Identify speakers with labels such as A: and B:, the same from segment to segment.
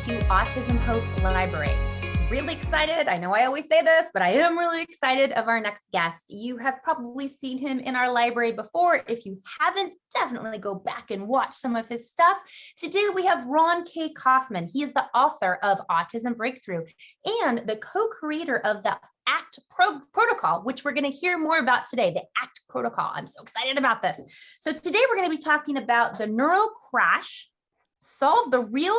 A: to Autism Hope Library. Really excited. I know I always say this, but I am really excited of our next guest. You have probably seen him in our library before. If you haven't, definitely go back and watch some of his stuff. Today we have Ron K. Kaufman. He is the author of Autism Breakthrough and the co-creator of the ACT protocol, which we're going to hear more about today, the ACT protocol. I'm so excited about this. So today we're going to be talking about the neural crash, solve the real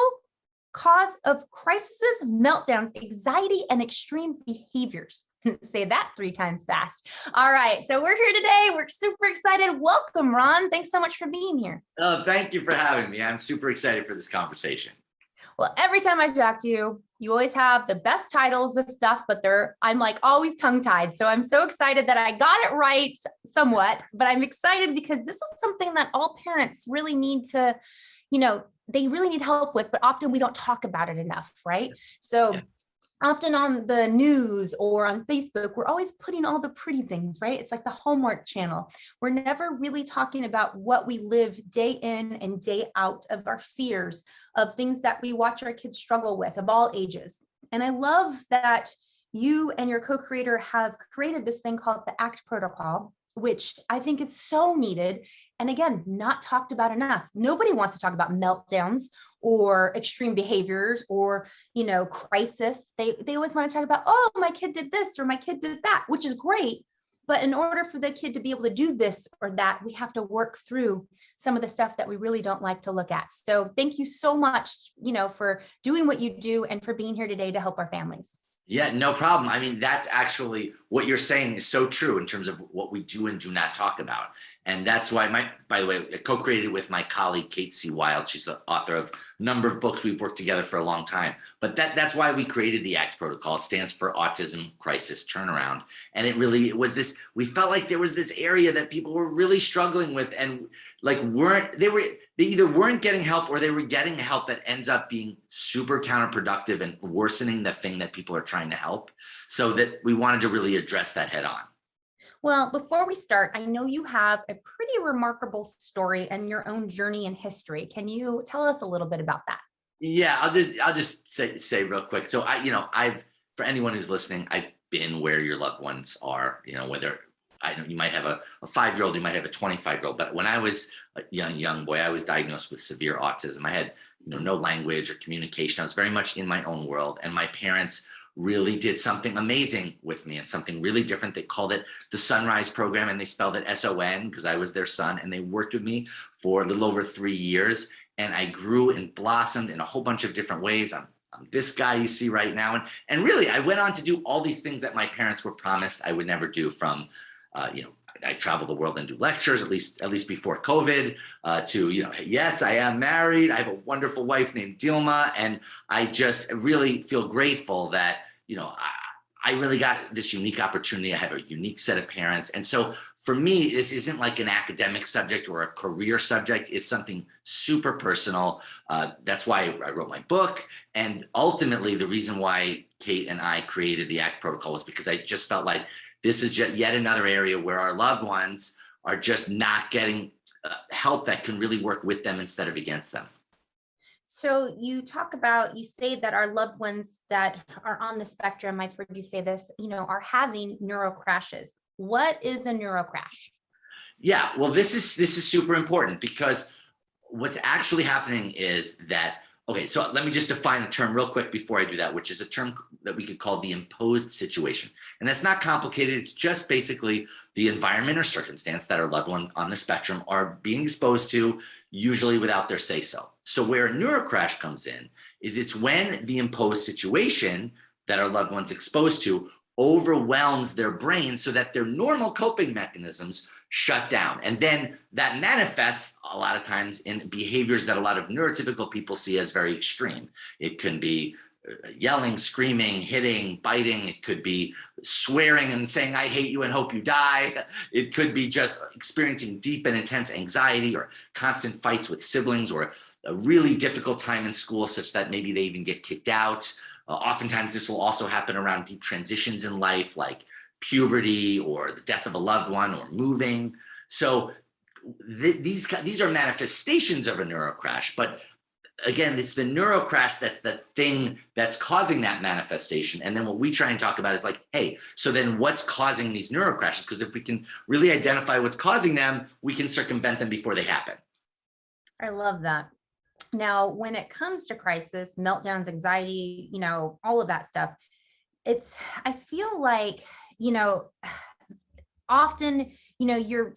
A: cause of crises, meltdowns, anxiety, and extreme behaviors. Say that 3 times fast. All right, so we're here today. We're super excited. Welcome, Ron. Thanks so much for being here.
B: Thank you for having me. I'm super excited for this conversation.
A: Well, every time I talk to you, you always have the best titles of stuff, but I'm like always tongue-tied. So I'm so excited that I got it right somewhat, but I'm excited because this is something that all parents really need to, they really need help with, but often we don't talk about it enough, right? So often on the news or on Facebook, we're always putting all the pretty things, right? It's like the Hallmark Channel. We're never really talking about what we live day in and day out, of our fears, of things that we watch our kids struggle with of all ages. And I love that you and your co-creator have created this thing called the ACT protocol, which I think is so needed. And again, not talked about enough. Nobody wants to talk about meltdowns or extreme behaviors or, crisis. They always want to talk about, oh, my kid did this or my kid did that, which is great. But in order for the kid to be able to do this or that, we have to work through some of the stuff that we really don't like to look at. So thank you so much, for doing what you do and for being here today to help our families.
B: Yeah, no problem. I mean, that's actually what you're saying is so true in terms of what we do and do not talk about. And that's why by the way, I co-created with my colleague, Kate C. Wild. She's the author of a number of books. We've worked together for a long time, but that's why we created the ACT protocol. It stands for Autism Crisis Turnaround. And it was this, we felt like there was this area that people were really struggling with and like they either weren't getting help or they were getting help that ends up being super counterproductive and worsening the thing that people are trying to help. So that we wanted to really address that head on.
A: Well, before we start, I know you have a pretty remarkable story and your own journey and history. Can you tell us a little bit about that?
B: Yeah, I'll just say real quick. So I've for anyone who's listening, I've been where your loved ones are, whether I know you might have a 5-year-old, you might have a 25-year-old, but when I was a young boy, I was diagnosed with severe autism. I had no language or communication. I was very much in my own world, and my parents really did something amazing with me and something really different. They called it the Sunrise Program, and they spelled it S-O-N because I was their son, and they worked with me for a little over 3 years, and I grew and blossomed in a whole bunch of different ways. I'm this guy you see right now, and really I went on to do all these things that my parents were promised I would never do. From I travel the world and do lectures, at least before COVID, to, yes, I am married. I have a wonderful wife named Dilma. And I just really feel grateful that, I really got this unique opportunity. I have a unique set of parents. And so for me, this isn't like an academic subject or a career subject. It's something super personal. That's why I wrote my book. And ultimately, the reason why Kate and I created the ACT protocol was because I just felt like this is just yet another area where our loved ones are just not getting help that can really work with them instead of against them.
A: So you say that our loved ones that are on the spectrum, I've heard you say this, are having neural crashes. What is a neural crash?
B: Yeah, well, this is super important because what's actually happening is that, okay, so let me just define a term real quick before I do that, which is a term that we could call the imposed situation. And that's not complicated. It's just basically the environment or circumstance that our loved one on the spectrum are being exposed to, usually without their say-so. So where a neurocrash comes in is it's when the imposed situation that our loved one's exposed to overwhelms their brain so that their normal coping mechanisms shut down. And then that manifests a lot of times in behaviors that a lot of neurotypical people see as very extreme. It can be yelling, screaming, hitting, biting. It could be swearing and saying, I hate you and hope you die. It could be just experiencing deep and intense anxiety or constant fights with siblings or a really difficult time in school such that maybe they even get kicked out. Oftentimes this will also happen around deep transitions in life, like puberty or the death of a loved one or moving. So these are manifestations of a neurocrash, but again, it's the neurocrash that's the thing that's causing that manifestation. And then what we try and talk about is like, hey, so then what's causing these neurocrashes? Because if we can really identify what's causing them, we can circumvent them before they happen.
A: I love that. Now, when it comes to crisis, meltdowns, anxiety, all of that stuff, I feel like, often, you're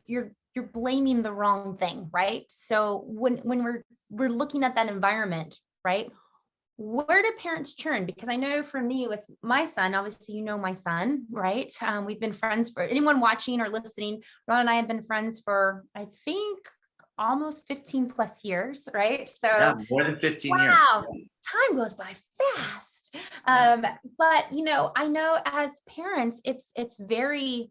A: blaming the wrong thing, right? So when we're looking at that environment, right? Where do parents turn? Because I know for me with my son, obviously, my son, right? We've been friends for anyone watching or listening. Ron and I have been friends for, I think, almost 15 plus years, right? So
B: yeah, more than 15 years.
A: Wow, time goes by fast. But I know as parents, it's very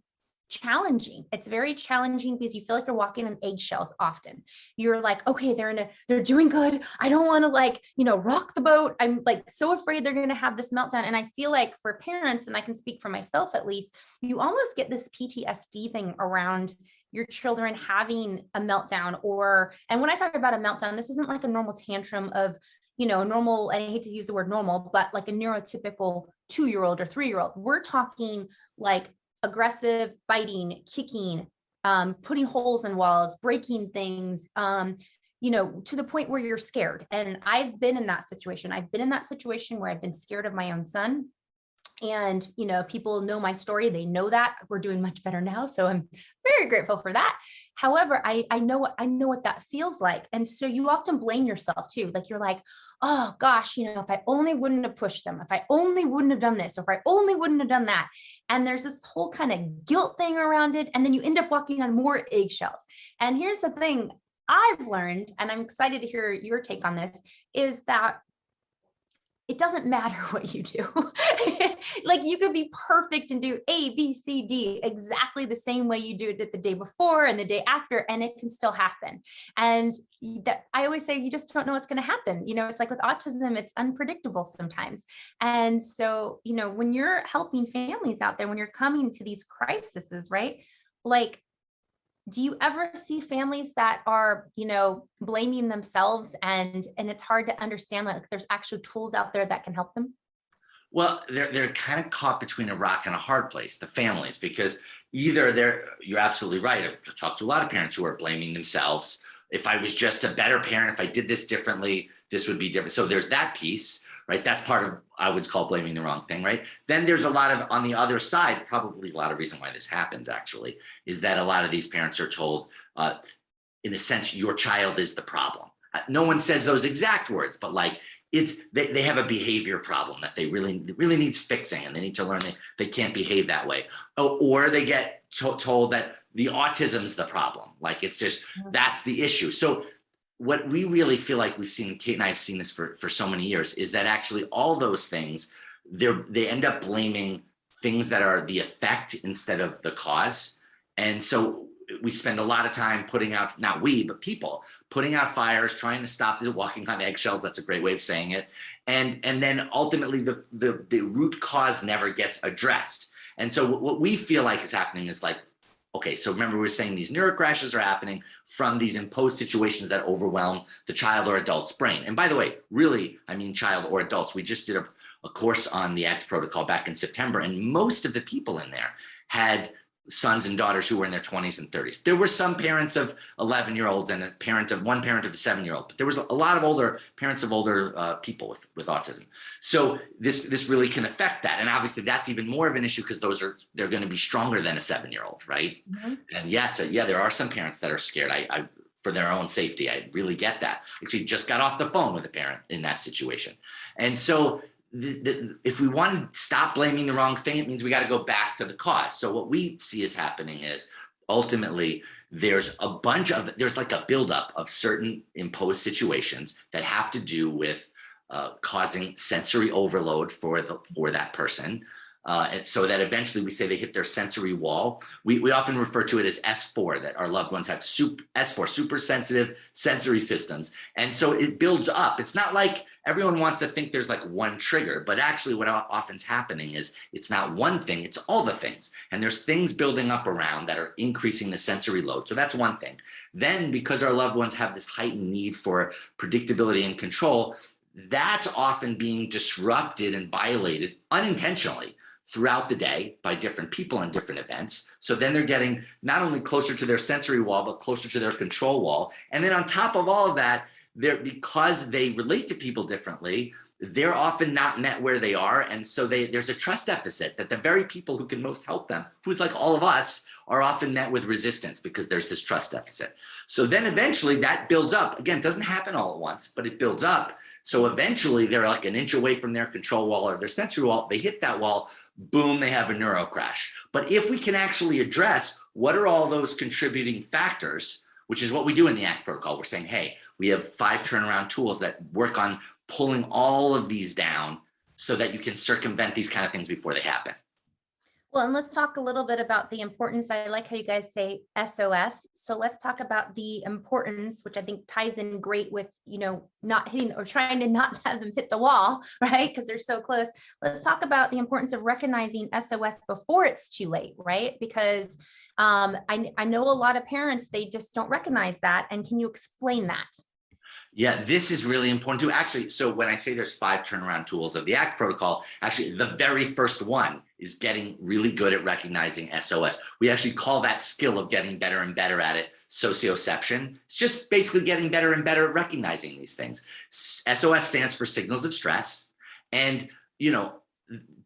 A: challenging. It's very challenging because you feel like you're walking on eggshells often. You're like, okay, they're doing good. I don't want to rock the boat. I'm like so afraid they're going to have this meltdown. And I feel like for parents, and I can speak for myself at least, you almost get this PTSD thing around your children having a meltdown and when I talk about a meltdown, this isn't like a normal tantrum of, normal, and I hate to use the word normal, but like a neurotypical 2-year-old or 3-year-old. We're talking like aggressive, biting, kicking, putting holes in walls, breaking things, to the point where you're scared. And I've been in that situation. I've been in that situation where I've been scared of my own son. And, people know my story. They know that we're doing much better now. So I'm very grateful for that. However, I know what that feels like. And so you often blame yourself too. Like you're like, oh gosh, if I only wouldn't have pushed them, if I only wouldn't have done this, or if I only wouldn't have done that. And there's this whole kind of guilt thing around it. And then you end up walking on more eggshells. And here's the thing I've learned, and I'm excited to hear your take on this, is that it doesn't matter what you do. Like you could be perfect and do A, B, C, D exactly the same way you do it the day before and the day after, and it can still happen. And that I always say, you just don't know what's going to happen. It's like with autism, it's unpredictable sometimes. And so, when you're helping families out there, when you're coming to these crises, right? Like, do you ever see families that are, blaming themselves and it's hard to understand like there's actual tools out there that can help them?
B: Well, they're kind of caught between a rock and a hard place, the families, because either you're absolutely right. I've talked to a lot of parents who are blaming themselves. If I was just a better parent, if I did this differently, this would be different. So there's that piece, right? That's part of, I would call blaming the wrong thing, right? Then there's a lot of, on the other side, probably a lot of reason why this happens actually, is that a lot of these parents are told, in a sense, your child is the problem. No one says those exact words, but like, they have a behavior problem that they really needs fixing, and they need to learn they can't behave that way. Or they get told that the autism's the problem. Like it's just, that's the issue. So what we really feel like we've seen, Kate and I have seen this for so many years, is that actually all those things, they end up blaming things that are the effect instead of the cause. And so we spend a lot of time putting out, not we, but people, putting out fires, trying to stop the walking on eggshells. That's a great way of saying it. And then ultimately the root cause never gets addressed. And so what we feel like is happening is like, okay, so remember we were saying these neurocrashes are happening from these imposed situations that overwhelm the child or adult's brain. And by the way, really, I mean child or adults. We just did a course on the ACT protocol back in September, and most of the people in there had sons and daughters who were in their 20s and 30s. There were some parents of 11-year-olds and one parent of a 7-year-old, but there was a lot of parents of older people with autism. So this really can affect that. And obviously that's even more of an issue because they're going to be stronger than a 7-year-old, right? Mm-hmm. And yes, there are some parents that are scared. I for their own safety, I really get that. Actually just got off the phone with a parent in that situation. And so if we want to stop blaming the wrong thing, it means we got to go back to the cause. So what we see is happening is ultimately there's like a buildup of certain imposed situations that have to do with causing sensory overload for that person, And so that eventually we say they hit their sensory wall. We often refer to it as S4, that our loved ones have S4, super sensitive sensory systems. And so it builds up. It's not like everyone wants to think there's like one trigger, but actually what often's happening is it's not one thing, it's all the things. And there's things building up around that are increasing the sensory load. So that's one thing. Then because our loved ones have this heightened need for predictability and control, that's often being disrupted and violated unintentionally throughout the day by different people and different events. So then they're getting not only closer to their sensory wall, but closer to their control wall. And then on top of all of that, because they relate to people differently, they're often not met where they are. And so there's a trust deficit that the very people who can most help them, who's like all of us, are often met with resistance because there's this trust deficit. So then eventually that builds up. Again, it doesn't happen all at once, but it builds up. So eventually they're like an inch away from their control wall or their sensory wall. They hit that wall, boom, they have a neuro crash. But if we can actually address what are all those contributing factors, which is what we do in the ACT protocol, we're saying, hey, we have 5 turnaround tools that work on pulling all of these down so that you can circumvent these kind of things before they happen.
A: Well, and let's talk a little bit about the importance. I like how you guys say SOS. So let's talk about the importance, which I think ties in great with, not hitting or trying to not have them hit the wall, right? Because they're so close. Let's talk about the importance of recognizing SOS before it's too late, right? Because I know a lot of parents, they just don't recognize that. And can you explain that?
B: Yeah, this is really important too. Actually, so when I say there's 5 turnaround tools of the ACT protocol, actually the very first one is getting really good at recognizing SOS. We actually call that skill of getting better and better at it socioception. It's just basically getting better and better at recognizing these things. SOS stands for signals of stress. And,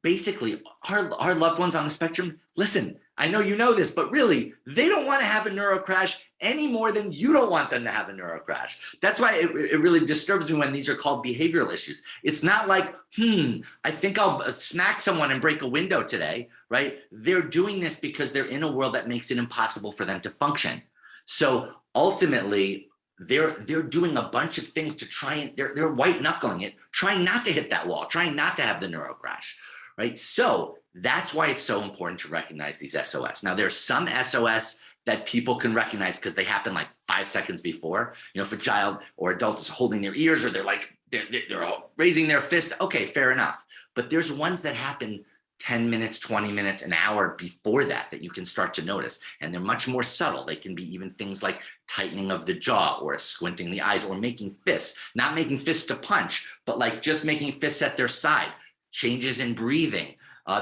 B: basically our loved ones on the spectrum, listen, I know you know this, but really, they don't want to have a neuro crash any more than you don't want them to have a neuro crash. That's why it really disturbs me when these are called behavioral issues. It's not like, I think I'll smack someone and break a window today, right? They're doing this because they're in a world that makes it impossible for them to function. So ultimately, they're doing a bunch of things to try and they're white knuckling it, trying not to hit that wall, trying not to have the neuro crash, right? So that's why it's so important to recognize these SOS. Now, there's some SOS that people can recognize because they happen like 5 seconds before. If a child or adult is holding their ears or they're raising their fist, okay, fair enough. But there's ones that happen 10 minutes, 20 minutes, an hour before that you can start to notice. And they're much more subtle. They can be even things like tightening of the jaw or squinting the eyes or making fists, not making fists to punch, but like just making fists at their side, changes in breathing.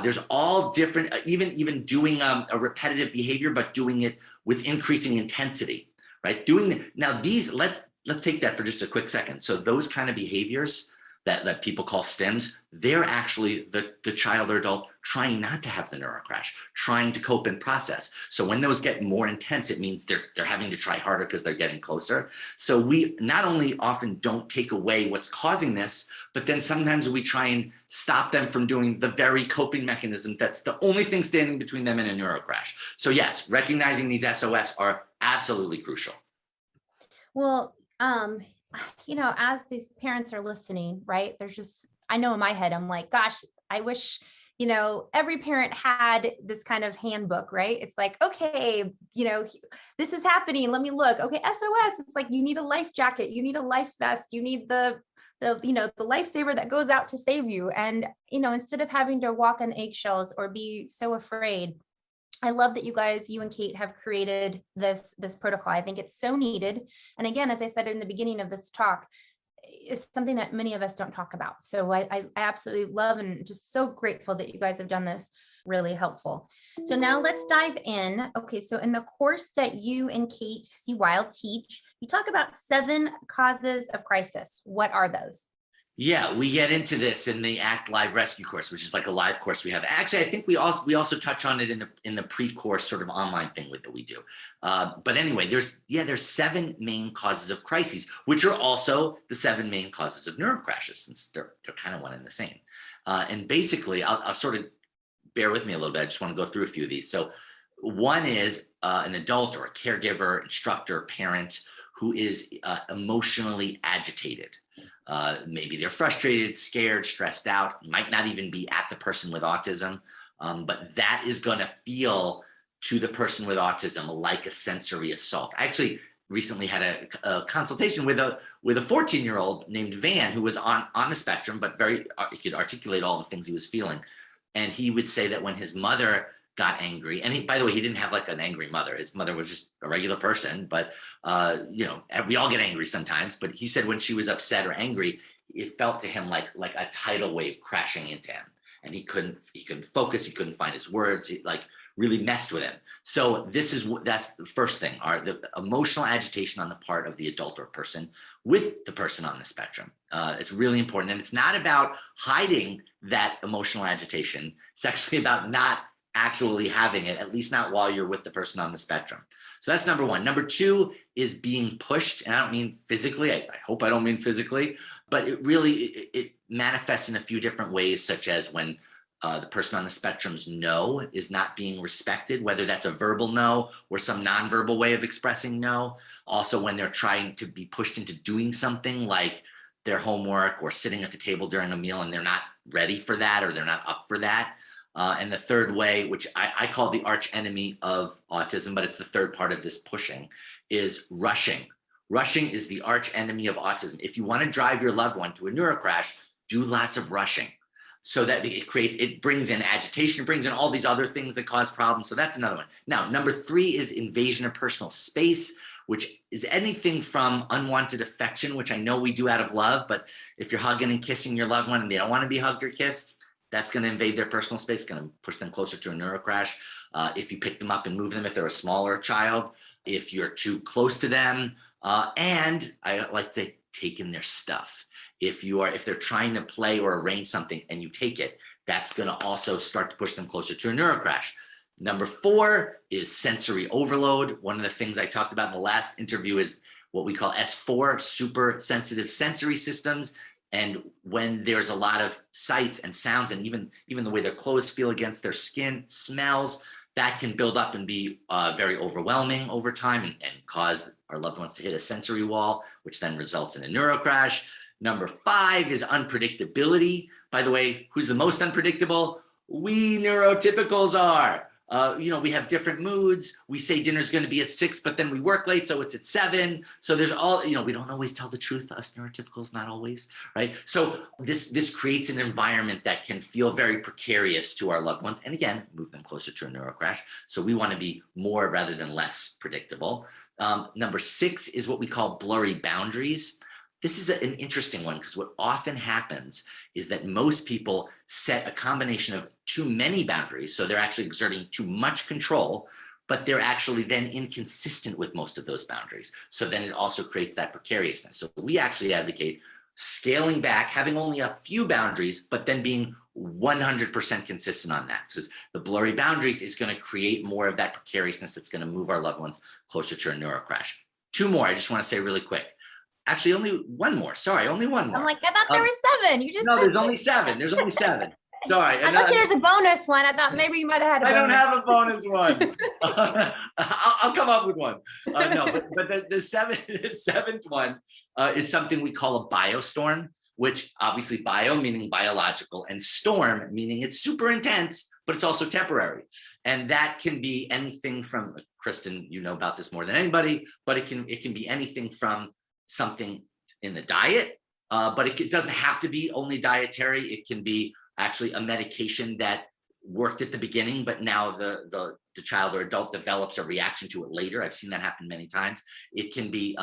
B: There's all different, even doing a repetitive behavior, but doing it with increasing intensity, right? Now these, let's take that for just a quick second. So those kind of behaviors that people call stims, they're actually the child or adult trying not to have the neuro crash, trying to cope and process. So when those get more intense, it means they're having to try harder because they're getting closer. So we not only often don't take away what's causing this, but then sometimes we try and stop them from doing the very coping mechanism that's the only thing standing between them and a neuro crash. So yes, recognizing these SOS are absolutely crucial.
A: Well, as these parents are listening, right, I know in my head, I'm like, gosh, I wish, every parent had this kind of handbook, right? It's like, okay, this is happening. Let me look. Okay. SOS. It's like, you need a life jacket. You need a life vest. You need the lifesaver that goes out to save you. And, instead of having to walk on eggshells or be so afraid, I love that you and Kate have created this protocol. I think it's so needed. And again, as I said in the beginning of this talk, it's something that many of us don't talk about. So I absolutely love and just so grateful that you guys have done this. Really helpful. So now let's dive in. Okay, so in the course that you and Kate C. Wild teach, you talk about 7 causes of crisis. What are those?
B: Yeah, we get into this in the ACT Live Rescue course, which is like a live course we have. Actually, I think we also touch on it in the pre-course sort of online thing that we do. But anyway, there's 7 main causes of crises, which are also the 7 main causes of neurocrashes, since they're kind of one and the same. And basically, I'll sort of bear with me a little bit. I just want to go through a few of these. So one is an adult or a caregiver, instructor, parent who is emotionally agitated. Maybe they're frustrated, scared, stressed out, might not even be at the person with autism, But that is going to feel to the person with autism like a sensory assault. I actually recently had a consultation with a 14-year-old named Van, who was on the spectrum, but he could articulate all the things he was feeling. And he would say that when his mother got angry, and by the way, he didn't have like an angry mother. His mother was just a regular person, but we all get angry sometimes. But he said when she was upset or angry, it felt to him like a tidal wave crashing into him, and he couldn't focus. He couldn't find his words. He really messed with him. So that's the first thing, the emotional agitation on the part of the adult or person with the person on the spectrum. It's really important. And it's not about hiding that emotional agitation. It's actually about not actually having it, at least not while you're with the person on the spectrum. So that's number one. Number two is being pushed. And I don't mean physically. I hope I don't mean physically, but it manifests in a few different ways, such as when the person on the spectrum's no is not being respected, whether that's a verbal no or some nonverbal way of expressing no. Also, when they're trying to be pushed into doing something like their homework or sitting at the table during a meal and they're not ready for that or they're not up for that. And the third way, which I call the arch enemy of autism, but it's the third part of this pushing, is rushing. Rushing is the arch enemy of autism. If you want to drive your loved one to a neurocrash, do lots of rushing. So that it brings in agitation, brings in all these other things that cause problems. So that's another one. Now, number three is invasion of personal space, which is anything from unwanted affection, which I know we do out of love, but if you're hugging and kissing your loved one and they don't want to be hugged or kissed, that's going to invade their personal space, going to push them closer to a neurocrash. If you pick them up and move them, if they're a smaller child, if you're too close to them, and I like to say, taking their stuff. If they're trying to play or arrange something and you take it, that's going to also start to push them closer to a neurocrash. Number four is sensory overload. One of the things I talked about in the last interview is what we call S4, super sensitive sensory systems. And when there's a lot of sights and sounds, and even the way their clothes feel against their skin, smells, that can build up and be very overwhelming over time and cause our loved ones to hit a sensory wall, which then results in a neurocrash. Number five is unpredictability. By the way, who's the most unpredictable? We neurotypicals are. We have different moods. We say dinner's going to be at 6, but then we work late, so it's at 7. So there's we don't always tell the truth to us neurotypicals, not always, right? So this creates an environment that can feel very precarious to our loved ones, and again, move them closer to a neurocrash. So we want to be more rather than less predictable. Number 6 is what we call blurry boundaries. This is an interesting one because what often happens is that most people set a combination of too many boundaries. So they're actually exerting too much control, but they're actually then inconsistent with most of those boundaries. So then it also creates that precariousness. So we actually advocate scaling back, having only a few boundaries, but then being 100% consistent on that. So the blurry boundaries is going to create more of that precariousness that's going to move our loved ones closer to a neurocrash. 2 more, I just want to say really quick. Actually, only one more. Sorry, only one more.
A: I'm like, I thought there were 7. You just
B: no. There's only 7. There's only 7. Sorry.
A: Unless there's a bonus one. I thought maybe you might have had a bonus.
B: I don't have a bonus one. I'll come up with one. No, but the seventh one is something we call a biostorm, which obviously bio meaning biological and storm meaning it's super intense, but it's also temporary. And that can be anything from, Kristen, you know about this more than anybody, but it can be anything from something in the diet, but it doesn't have to be only dietary. It can be actually a medication that worked at the beginning, but now the child or adult develops a reaction to it later. I've seen that happen many times. It can be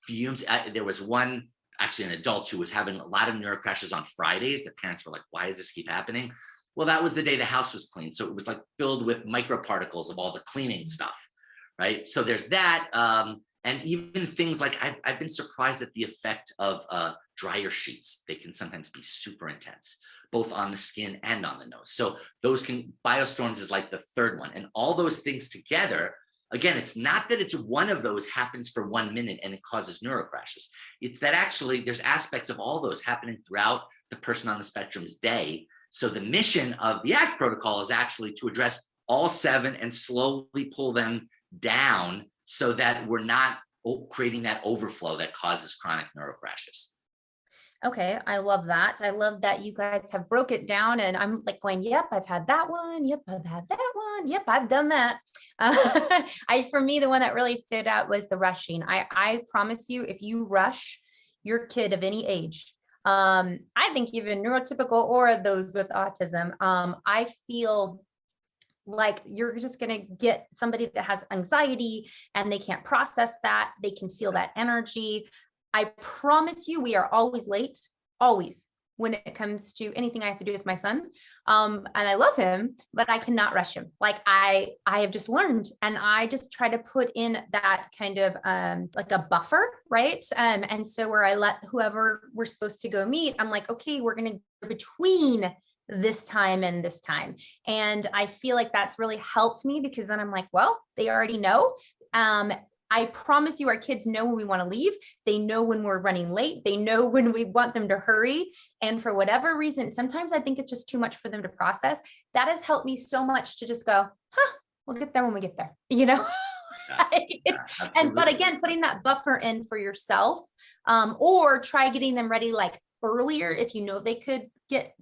B: fumes. There was one, actually an adult who was having a lot of neurocrashes on Fridays. The parents were like, why does this keep happening? Well, that was the day the house was cleaned. So it was like filled with microparticles of all the cleaning stuff, right? So there's that. And even things like, I've been surprised at the effect of dryer sheets. They can sometimes be super intense, both on the skin and on the nose. So biostorms is like the third one. And all those things together, again, it's not that it's one of those happens for 1 minute and it causes neurocrashes. It's that actually there's aspects of all those happening throughout the person on the spectrum's day. So the mission of the ACT protocol is actually to address all 7 and slowly pull them down so that we're not creating that overflow that causes chronic neurocrashes.
A: Okay, I love that. I love that you guys have broke it down, and I'm like going, yep, I've had that one. Yep, I've had that one. Yep, I've done that. For me, the one that really stood out was the rushing. I promise you, if you rush your kid of any age, I think even neurotypical or those with autism, I feel like you're just going to get somebody that has anxiety and they can't process that. They can feel that energy. I promise you, we are always late, always, when it comes to anything I have to do with my son. And I love him, but I cannot rush him. Like I have just learned, and I just try to put in that kind of like a buffer, right? And so where I let whoever we're supposed to go meet, I'm like, okay, we're going to go between this time and this time. And I feel like that's really helped me, because then I'm like, well, they already know. I promise you, our kids know when we want to leave. They know when we're running late. They know when we want them to hurry. And for whatever reason, sometimes I think it's just too much for them to process. That has helped me so much to just go, we'll get there when we get there, you know? But again, putting that buffer in for yourself, or try getting them ready like earlier if you know they could get,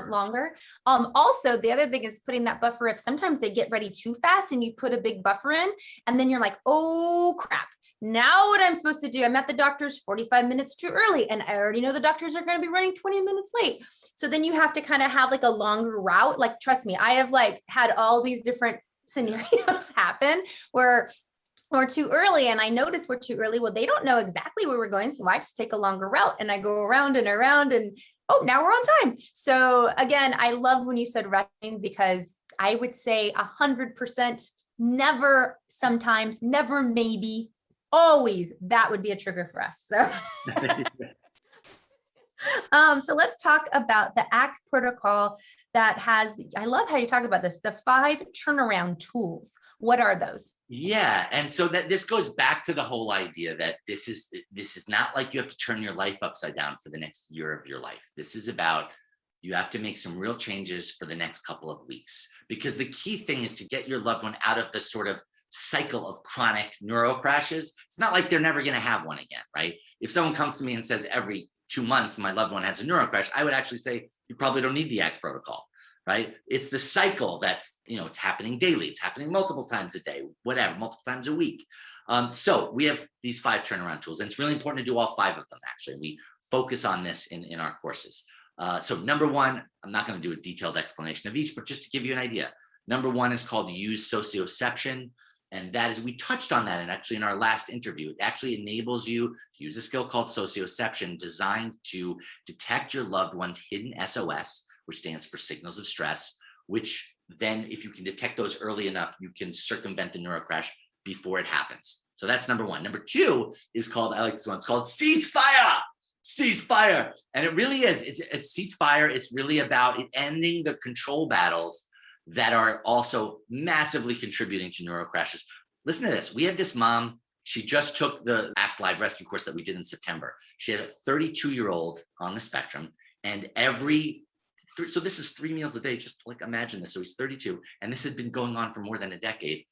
A: longer. Also, the other thing is putting that buffer if sometimes they get ready too fast and you put a big buffer in, and then you're like, oh crap. Now what I'm supposed to do, I'm at the doctor's 45 minutes too early, and I already know the doctors are going to be running 20 minutes late. So then you have to kind of have like a longer route. Like, trust me, I have like had all these different scenarios happen where we're too early, and I notice we're too early. Well, they don't know exactly where we're going, so I just take a longer route and I go around and around, and oh, now we're on time. So again, I love when you said rushing, because I would say 100%, never, sometimes, never, maybe, always, that would be a trigger for us. So so let's talk about the ACT protocol that has, I love how you talk about this, the 5 turnaround tools. What are those?
B: Yeah. And so that this goes back to the whole idea that this is not like you have to turn your life upside down for the next year of your life. This is about, you have to make some real changes for the next couple of weeks, because the key thing is to get your loved one out of the sort of cycle of chronic neuro crashes. It's not like they're never going to have one again, right? If someone comes to me and says every 2 months my loved one has a neuro crash, I would actually say you probably don't need the ACT protocol, right? It's the cycle that's, it's happening daily. It's happening multiple times a day, whatever, multiple times a week. So we have these 5 turnaround tools, and it's really important to do all 5 of them, actually. We focus on this in our courses. So number 1, I'm not going to do a detailed explanation of each, but just to give you an idea. Number 1 is called use socioception. And that is, we touched on that, and actually in our last interview, it actually enables you to use a skill called socioception, designed to detect your loved one's hidden SOS, which stands for signals of stress, which then, if you can detect those early enough, you can circumvent the neurocrash before it happens. So that's number 1. Number 2 is called, I like this one, it's called ceasefire. Ceasefire. And it really is, it's ceasefire. It's really about ending the control battles that are also massively contributing to neurocrashes. Listen to this. We had this mom, she just took the ACT Live Rescue course that we did in September. She had a 32-year-old on the spectrum, and so this is 3 meals a day. Just like imagine this. So he's 32, and this had been going on for more than a decade.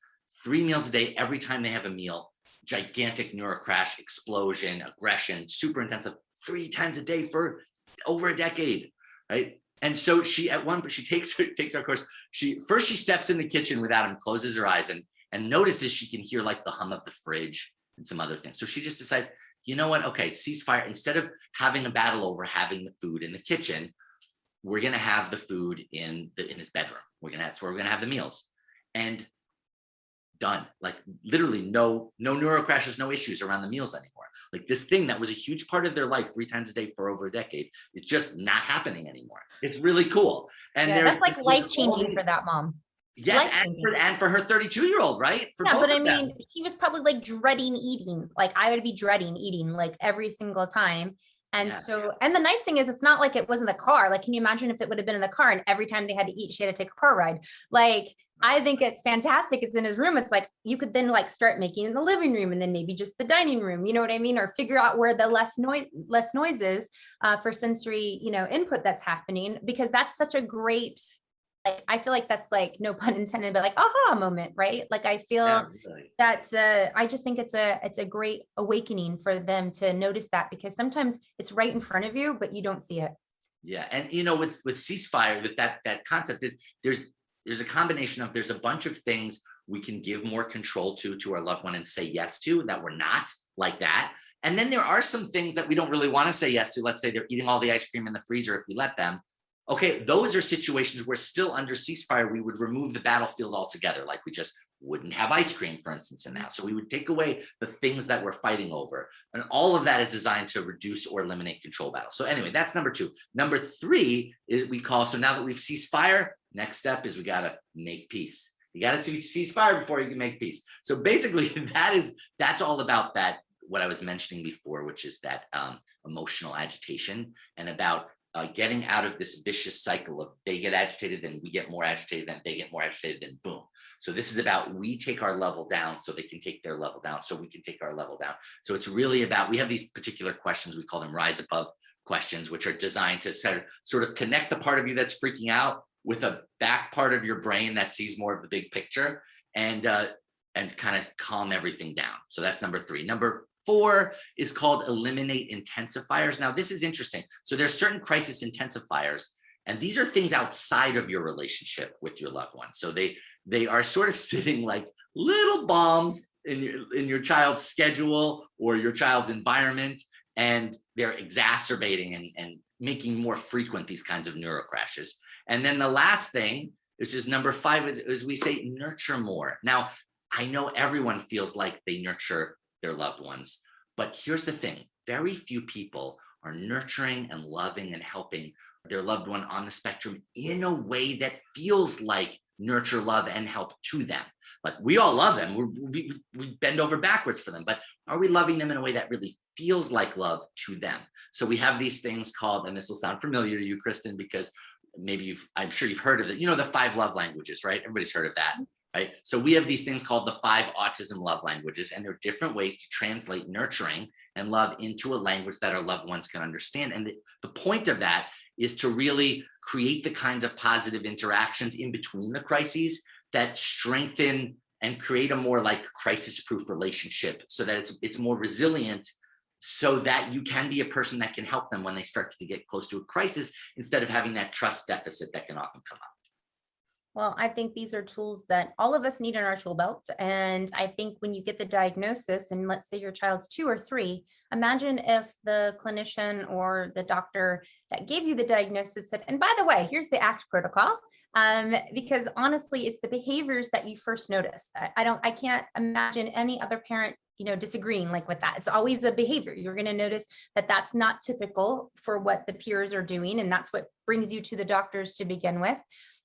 B: 3 meals a day, every time they have a meal, gigantic neurocrash, explosion, aggression, super intensive, 3 times a day for over a decade, right? And so she takes our course. She steps in the kitchen without him, closes her eyes, and notices she can hear like the hum of the fridge and some other things. So she just decides, you know what? Okay, ceasefire. Instead of having a battle over having the food in the kitchen, we're gonna have the food in his bedroom. That's where we're gonna have the meals. And done. Like literally no neurocrashes, no issues around the meals anymore. Like this thing that was a huge part of their life 3 times a day for over a decade is just not happening anymore. It's really cool. And
A: that's like life-changing for that mom.
B: Yes, and for her 32-year-old, right?
A: But I mean, he was probably like dreading eating. Like I would be dreading eating like every single time. And so, and the nice thing is, it's not like it wasn't the car. Like, can you imagine if it would have been in the car and every time they had to eat, she had to take a car ride? Like, I think it's fantastic. It's in his room. It's like, you could then like start making in the living room and then maybe just the dining room, you know what I mean? Or figure out where the less noise is for sensory, input that's happening, because that's such a great like, I feel like that's like, no pun intended, but like aha moment, right? Like I feel
B: Yeah, really.
A: I just think it's a great awakening for them to notice that, because sometimes it's right in front of you, but you don't see it.
B: Yeah, and with ceasefire, with that concept, there's a combination of, there's a bunch of things we can give more control to our loved one and say yes to that we're not, like that. And then there are some things that we don't really want to say yes to. Let's say they're eating all the ice cream in the freezer if we let them. Okay, those are situations where still under ceasefire, we would remove the battlefield altogether. Like we just wouldn't have ice cream, for instance, in that. So we would take away the things that we're fighting over. And all of that is designed to reduce or eliminate control battles. So anyway, that's number 2. Number 3 is so now that we've ceased fire, next step is we got to make peace. You got to cease fire before you can make peace. So basically that's all about that, what I was mentioning before, which is that emotional agitation, and about getting out of this vicious cycle of they get agitated, then we get more agitated, then they get more agitated, then boom. So this is about, we take our level down so they can take their level down, so we can take our level down. So it's really about, we have these particular questions, we call them rise above questions, which are designed to sort of connect the part of you that's freaking out with a back part of your brain that sees more of the big picture, and kind of calm everything down. So that's number 3. Number 4 is called eliminate intensifiers. Now, this is interesting. So there's certain crisis intensifiers, and these are things outside of your relationship with your loved one. So they are sort of sitting like little bombs in your child's schedule or your child's environment, and they're exacerbating and making more frequent these kinds of neurocrashes. And then the last thing, which is number 5, is we say nurture more. Now, I know everyone feels like they nurture their loved ones, but here's the thing: very few people are nurturing and loving and helping their loved one on the spectrum in a way that feels like nurture, love, and help to them. Like, we all love them, we bend over backwards for them, but are we loving them in a way that really feels like love to them? So we have these things called, and this will sound familiar to you, Kristen, because maybe I'm sure you've heard of it, the 5 love languages, right? Everybody's heard of that. Right? So we have these things called the 5 autism love languages, and there are different ways to translate nurturing and love into a language that our loved ones can understand. And the point of that is to really create the kinds of positive interactions in between the crises that strengthen and create a more like crisis-proof relationship, so that it's more resilient, so that you can be a person that can help them when they start to get close to a crisis, instead of having that trust deficit that can often come up.
A: Well, I think these are tools that all of us need in our tool belt. And I think when you get the diagnosis, and let's say your child's 2 or 3, imagine if the clinician or the doctor that gave you the diagnosis said, and by the way, here's the ACT protocol. Because honestly, it's the behaviors that you first notice. I can't imagine any other parent disagreeing like with that. It's always a behavior. You're going to notice that that's not typical for what the peers are doing. And that's what brings you to the doctors to begin with.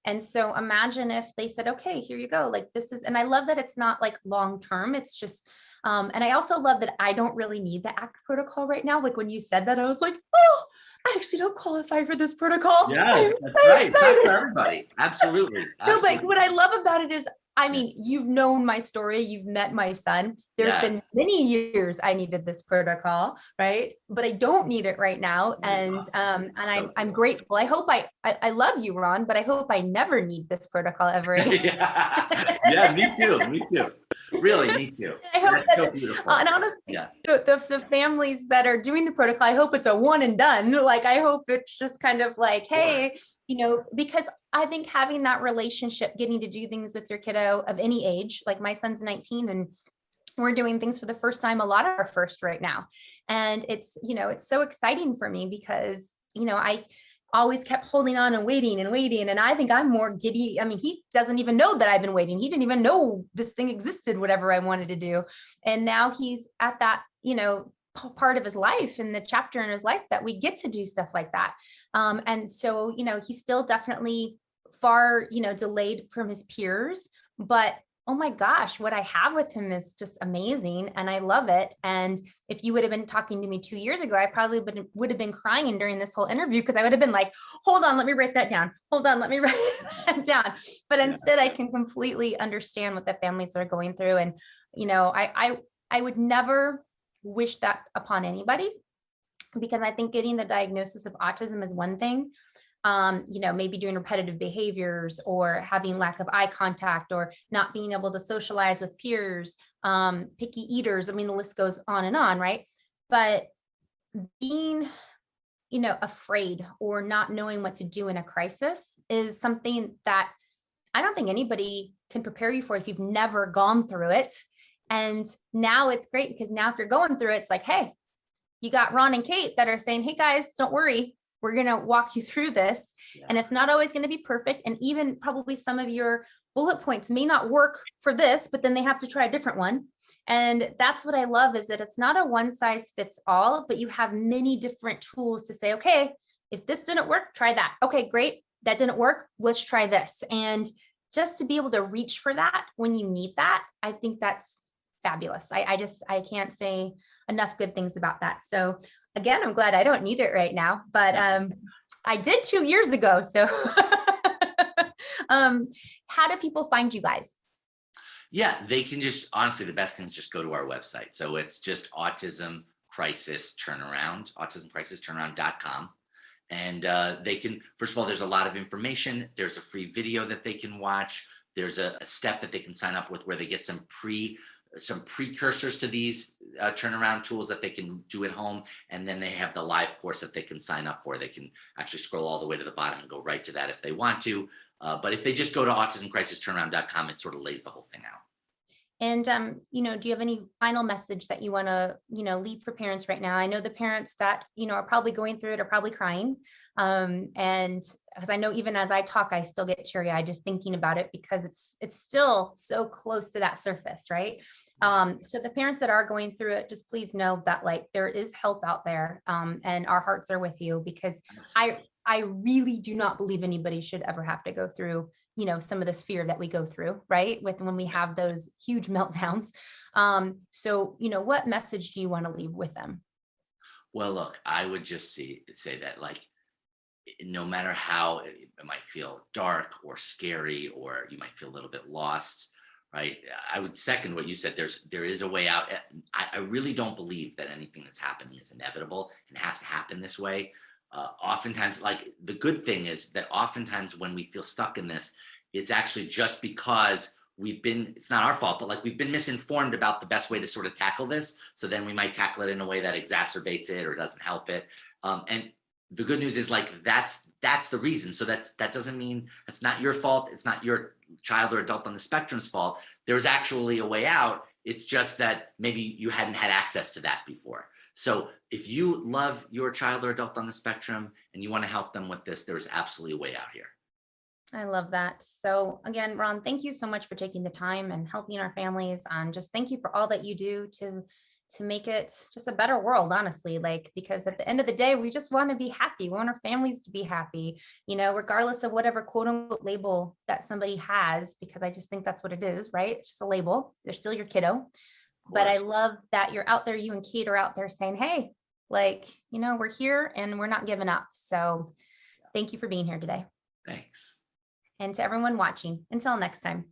A: And so imagine if they said, okay, here you go. Like, this is, and I love that it's not like long-term. It's just, and I also love that I don't really need the ACT protocol right now. Like, when you said that, I was like, oh, I actually don't qualify for this protocol.
B: Yes, that's right. It's not for everybody. Absolutely.
A: No, but what I love about it is, I mean, you've known my story, you've met my son. There's been many years I needed this protocol, right? But I don't need it right now. And I'm grateful. I hope I love you, Ron, but I hope I never need this protocol ever again.
B: Yeah, me too. Me too. Really, me too.
A: I hope
B: that's so beautiful.
A: And honestly, the families that are doing the protocol, I hope it's a one and done. Like, I hope it's just kind of like, hey, because I think having that relationship, getting to do things with your kiddo of any age, like my son's 19 and we're doing things for the first time, a lot of our first right now. And it's, it's so exciting for me because, I always kept holding on and waiting. And I think I'm more giddy. I mean, he doesn't even know that I've been waiting. He didn't even know this thing existed, whatever I wanted to do. And now he's at that, part of his life, and the chapter in his life that we get to do stuff like that. And so, he's still definitely far, delayed from his peers, but oh my gosh, what I have with him is just amazing. And I love it. And if you would have been talking to me 2 years ago, I probably would have been crying during this whole interview, because I would have been like, hold on, let me write that down. Hold on, let me write that down. But instead, I can completely understand what the families are going through. And, I would never wish that upon anybody, because I think getting the diagnosis of autism is one thing. maybe doing repetitive behaviors or having lack of eye contact or not being able to socialize with peers, picky eaters. I mean, the list goes on, right? But being, afraid or not knowing what to do in a crisis is something that I don't think anybody can prepare you for if you've never gone through it. And now it's great because now if you're going through it, it's like, hey, you got Ron and Kate that are saying, hey guys, don't worry, we're going to walk you through this. Yeah. And it's not always going to be perfect. And even probably some of your bullet points may not work for this, but then they have to try a different one. And that's what I love, is that it's not a one size fits all, but you have many different tools to say, okay, if this didn't work, try that. Okay, great. That didn't work. Let's try this. And just to be able to reach for that when you need that, I think that's fabulous. I can't say enough good things about that. So again, I'm glad I don't need it right now, but I did 2 years ago. So how do people find you guys?
B: Yeah, they can just, honestly, the best thing is just go to our website. So it's just autismcrisisturnaround.com. And they can, first of all, there's a lot of information. There's a free video that they can watch. There's a step that they can sign up with where they get some precursors to these turnaround tools that they can do at home. And then they have the live course that they can sign up for. They can actually scroll all the way to the bottom and go right to that if they want to. But if they just go to autismcrisisturnaround.com, it sort of lays the whole thing out.
A: And, do you have any final message that you want to, leave for parents right now? I know the parents that, are probably going through it are probably crying. And because I know even as I talk, I still get teary eyed just thinking about it because it's still so close to that surface, right? So the parents that are going through it, just please know that there is help out there, and our hearts are with you, because I really do not believe anybody should ever have to go through some of this fear that we go through, right? When we have those huge meltdowns. So, what message do you want to leave with them?
B: Well, look, I would just say that no matter how it might feel dark or scary, or you might feel a little bit lost, right? I would second what you said. There is a way out. I really don't believe that anything that's happening is inevitable and has to happen this way. Oftentimes, the good thing is that oftentimes when we feel stuck in this, it's actually just because it's not our fault, but we've been misinformed about the best way to sort of tackle this. So then we might tackle it in a way that exacerbates it or doesn't help it. And the good news is that's the reason. So that doesn't mean it's not your fault. It's not your child or adult on the spectrum's fault. There's actually a way out. It's just that maybe you hadn't had access to that before. So if you love your child or adult on the spectrum and you want to help them with this, there's absolutely a way out here.
A: I love that. So again, Ron, thank you so much for taking the time and helping our families. And just thank you for all that you do to make it just a better world, honestly, because at the end of the day, we just want to be happy. We want our families to be happy, regardless of whatever quote unquote label that somebody has, because I just think that's what it is, right? It's just a label. They're still your kiddo. But I love that you're out there, you and Kate are out there saying, hey, we're here and we're not giving up. So thank you for being here today.
B: Thanks.
A: And to everyone watching, until next time.